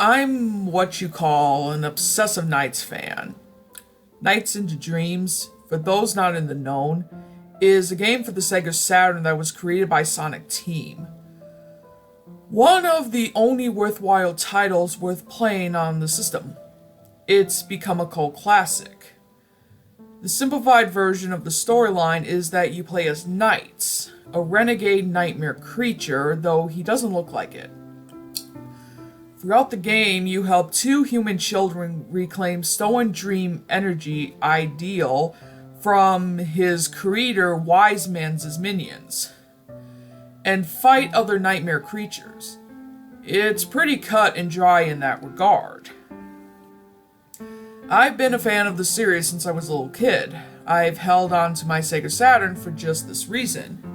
I'm what you call an obsessive Nights fan. Nights into Dreams, for those not in the known, is a game for the Sega Saturn that was created by Sonic Team. One of the only worthwhile titles worth playing on the system. It's become a cult classic. The simplified version of the storyline is that you play as Nights, a renegade nightmare creature, though he doesn't look like it. Throughout the game, you help two human children reclaim stolen dream energy ideal from his creator Wise Man's minions, and fight other nightmare creatures. It's pretty cut and dry in that regard. I've been a fan of the series since I was a little kid. I've held on to my Sega Saturn for just this reason.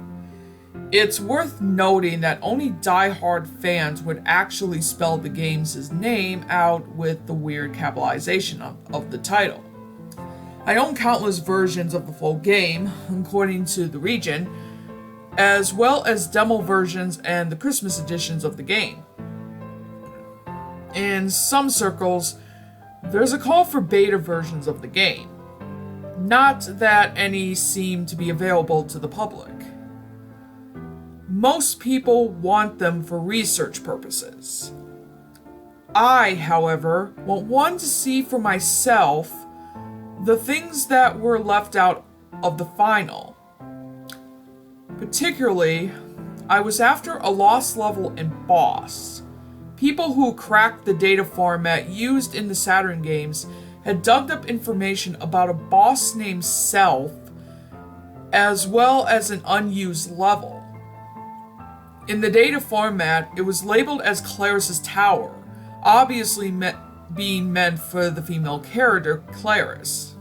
It's worth noting that only die-hard fans would actually spell the game's name out with the weird capitalization of the title. I own countless versions of the full game, according to the region, as well as demo versions and the Christmas editions of the game. In some circles, there's a call for beta versions of the game. Not that any seem to be available to the public. Most people want them for research purposes. I, however, want one to see for myself the things that were left out of the final. Particularly, I was after a lost level and boss. People who cracked the data format used in the Saturn games had dug up information about a boss named Self, as well as an unused level. In the data format, it was labeled as Claris's Tower, obviously being meant for the female character, Claris.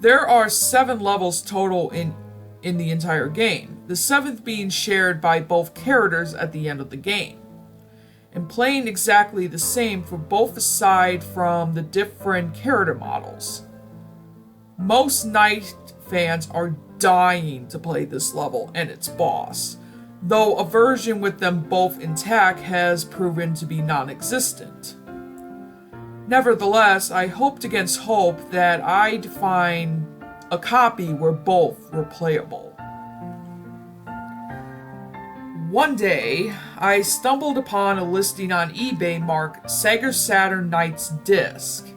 There are 7 levels total in the entire game, the 7th being shared by both characters at the end of the game, and playing exactly the same for both aside from the different character models. Most Night fans are dying to play this level and its boss, though a version with them both intact has proven to be non-existent. Nevertheless, I hoped against hope that I'd find a copy where both were playable. One day, I stumbled upon a listing on eBay marked Sega Saturn Nights Disc.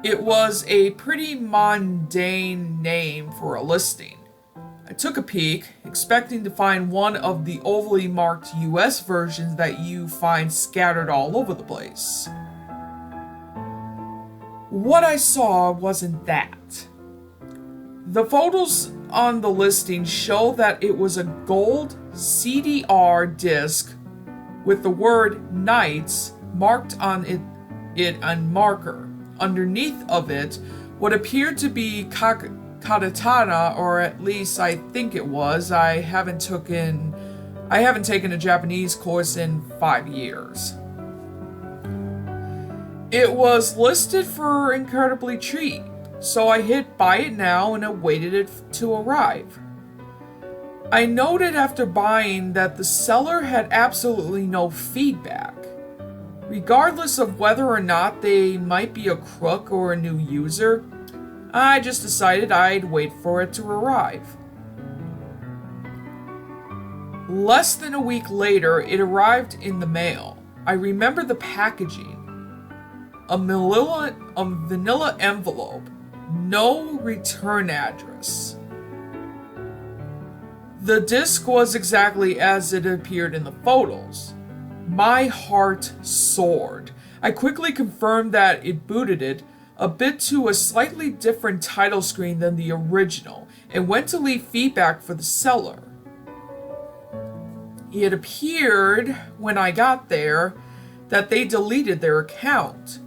It was a pretty mundane name for a listing. I took a peek, expecting to find one of the overly marked US versions that you find scattered all over the place. What I saw wasn't that. The photos on the listing show that it was a gold CDR disc with the word Nights marked on it on marker. Underneath of it, what appeared to be katakana, or at least I think it was. I haven't taken a Japanese course in 5 years. It was listed for incredibly cheap, so I hit buy it now and awaited it to arrive. I noted after buying that the seller had absolutely no feedback. Regardless of whether or not they might be a crook or a new user, I just decided I'd wait for it to arrive. Less than a week later, it arrived in the mail. I remember the packaging. A vanilla envelope. No return address. The disc was exactly as it appeared in the photos. My heart soared. I quickly confirmed that it booted it a bit to a slightly different title screen than the original, and went to leave feedback for the seller. It appeared, when I got there, that they deleted their account.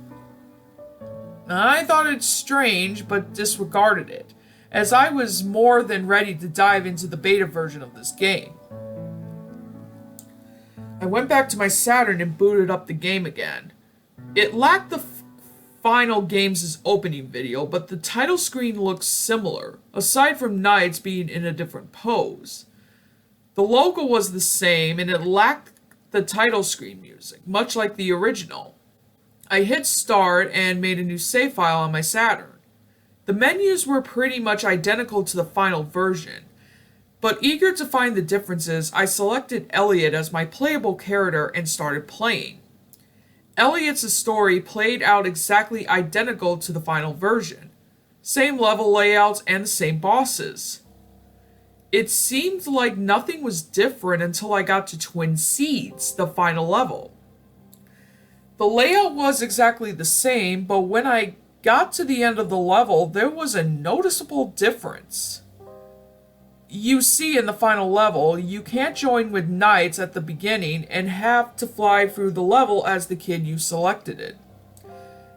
I thought it strange, but disregarded it, as I was more than ready to dive into the beta version of this game. I went back to my Saturn and booted up the game again. It lacked the final game's opening video, but the title screen looks similar, aside from Nights being in a different pose. The logo was the same, and it lacked the title screen music, much like the original. I hit start and made a new save file on my Saturn. The menus were pretty much identical to the final version, but eager to find the differences, I selected Elliot as my playable character and started playing. Elliot's story played out exactly identical to the final version. Same level layouts and the same bosses. It seemed like nothing was different until I got to Twin Seeds, the final level. The layout was exactly the same, but when I got to the end of the level, there was a noticeable difference. You see in the final level, you can't join with knights at the beginning and have to fly through the level as the kid you selected it.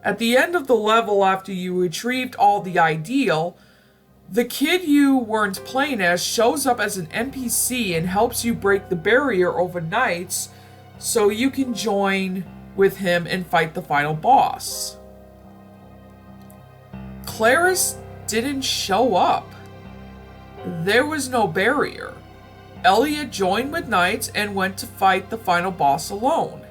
At the end of the level, after you retrieved all the ideal, the kid you weren't playing as shows up as an NPC and helps you break the barrier over knights so you can join with him and fight the final boss. Claris didn't show up. There was no barrier. Elliot joined with knights and went to fight the final boss alone.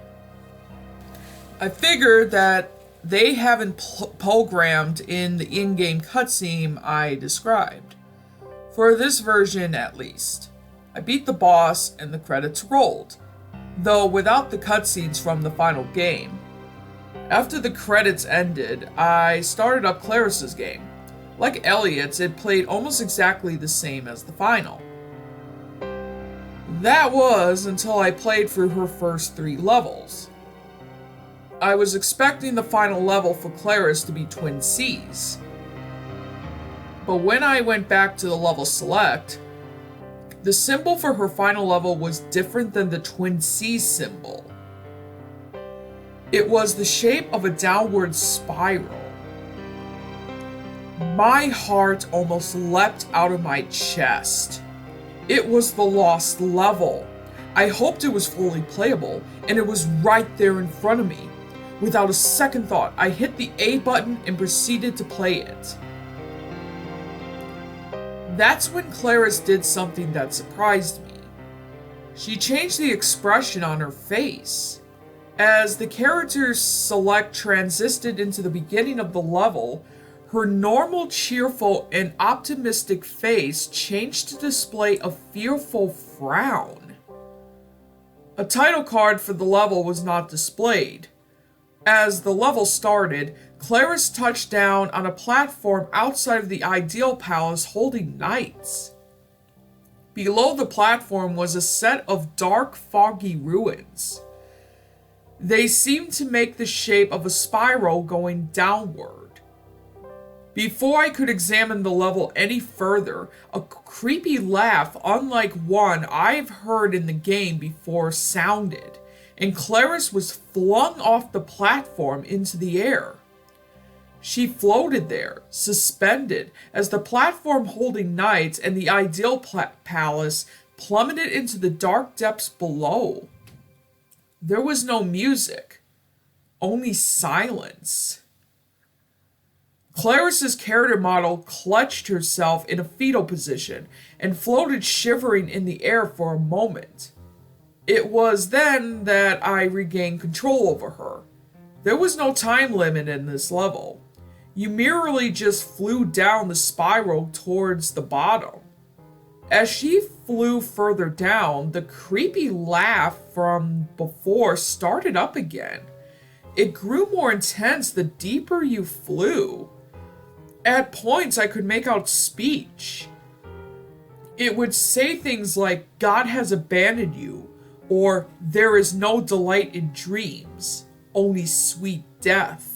I figured that they haven't programmed in the in-game cutscene I described. For this version at least. I beat the boss and the credits rolled, though without the cutscenes from the final game. After the credits ended, I started up Claris's game. Like Elliot's, it played almost exactly the same as the final. That was until I played through her first 3 levels. I was expecting the final level for Claris to be Twin Seas. But when I went back to the level select, the symbol for her final level was different than the Twin Seas symbol. It was the shape of a downward spiral. My heart almost leapt out of my chest. It was the lost level. I hoped it was fully playable, and it was right there in front of me. Without a second thought, I hit the A button and proceeded to play it. That's when Claris did something that surprised me. She changed the expression on her face. As the character's select transited into the beginning of the level, her normal, cheerful, and optimistic face changed to display a fearful frown. A title card for the level was not displayed. As the level started, Claris touched down on a platform outside of the Ideal Palace holding knights. Below the platform was a set of dark, foggy ruins. They seemed to make the shape of a spiral going downward. Before I could examine the level any further, a creepy laugh unlike one I've heard in the game before sounded, and Claris was flung off the platform into the air. She floated there, suspended, as the platform holding knights and the Ideal Palace plummeted into the dark depths below. There was no music, only silence. Claris's character model clutched herself in a fetal position and floated shivering in the air for a moment. It was then that I regained control over her. There was no time limit in this level. You merely just flew down the spiral towards the bottom. As she flew further down, the creepy laugh from before started up again. It grew more intense the deeper you flew. At points, I could make out speech. It would say things like, "God has abandoned you," or "There is no delight in dreams, only sweet death."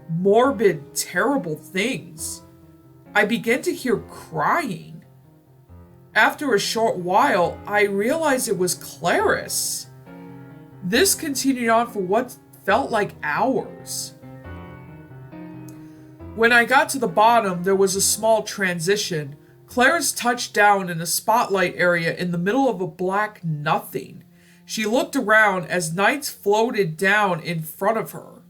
Morbid, terrible things. I began to hear crying. After a short while, I realized it was Claris. This continued on for what felt like hours. When I got to the bottom, there was a small transition. Claris touched down in a spotlight area in the middle of a black nothing. She looked around as knights floated down in front of her.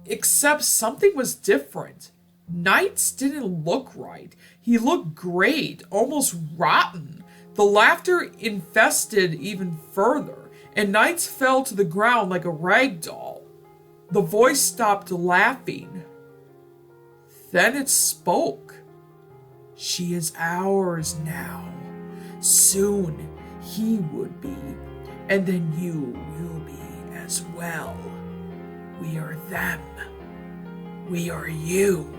Except something was different. Knights didn't look right. He looked great, almost rotten. The laughter infested even further, and knights fell to the ground like a rag doll. The voice stopped laughing. Then it spoke. She is ours now. Soon he would be, and then you will be as well. We are them. We are you.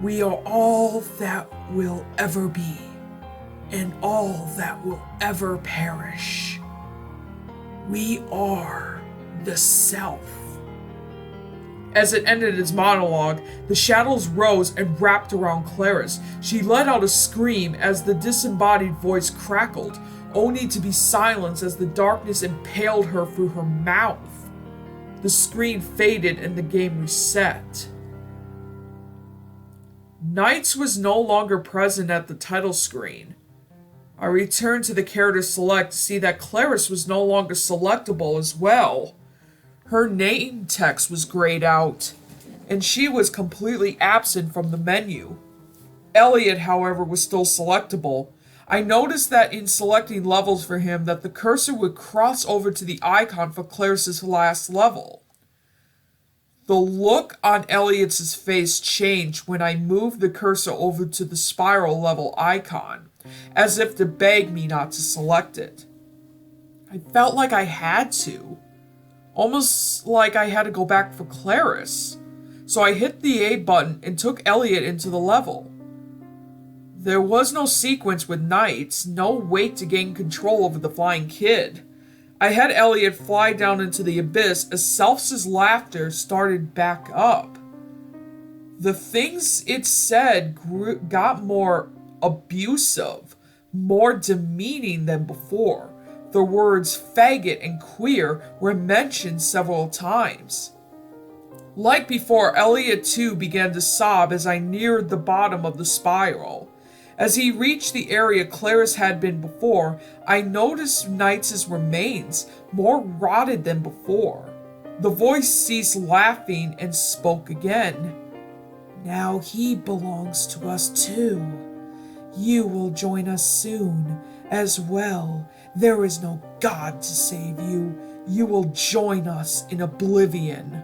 We are all that will ever be, and all that will ever perish. We are the self. As it ended its monologue, the shadows rose and wrapped around Clarice. She let out a scream as the disembodied voice crackled, only to be silenced as the darkness impaled her through her mouth. The screen faded and the game reset. Knights was no longer present at the title screen. I returned to the character select to see that Clarice was no longer selectable as well. Her name text was grayed out, and she was completely absent from the menu. Elliot, however, was still selectable. I noticed that in selecting levels for him that the cursor would cross over to the icon for Clarice's last level. The look on Elliot's face changed when I moved the cursor over to the spiral level icon, as if to beg me not to select it. I felt like I had to. Almost like I had to go back for Clarice. So I hit the A button and took Elliot into the level. There was no sequence with Knights, no wait to gain control over the flying kid. I had Elliot fly down into the abyss as Self's laughter started back up. The things it said got more abusive, more demeaning than before. The words faggot and queer were mentioned several times. Like before, Elliot too began to sob as I neared the bottom of the spiral. As he reached the area Clarice had been before, I noticed Knight's remains, more rotted than before. The voice ceased laughing and spoke again. Now he belongs to us too. You will join us soon, as well. There is no God to save you. You will join us in oblivion.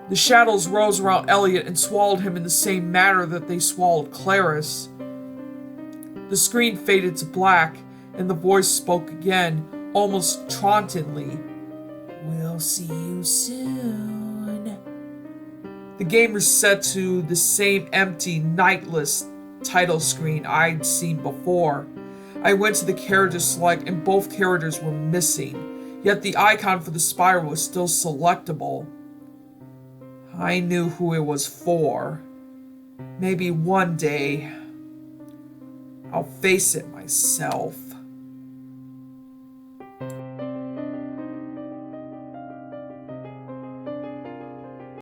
The shadows rose around Elliot and swallowed him in the same manner that they swallowed Clarice. The screen faded to black, and the voice spoke again, almost tauntingly. We'll see you soon. The game reset to the same empty, nightless title screen I'd seen before. I went to the character select and both characters were missing, yet the icon for the spiral was still selectable. I knew who it was for. Maybe one day I'll face it myself.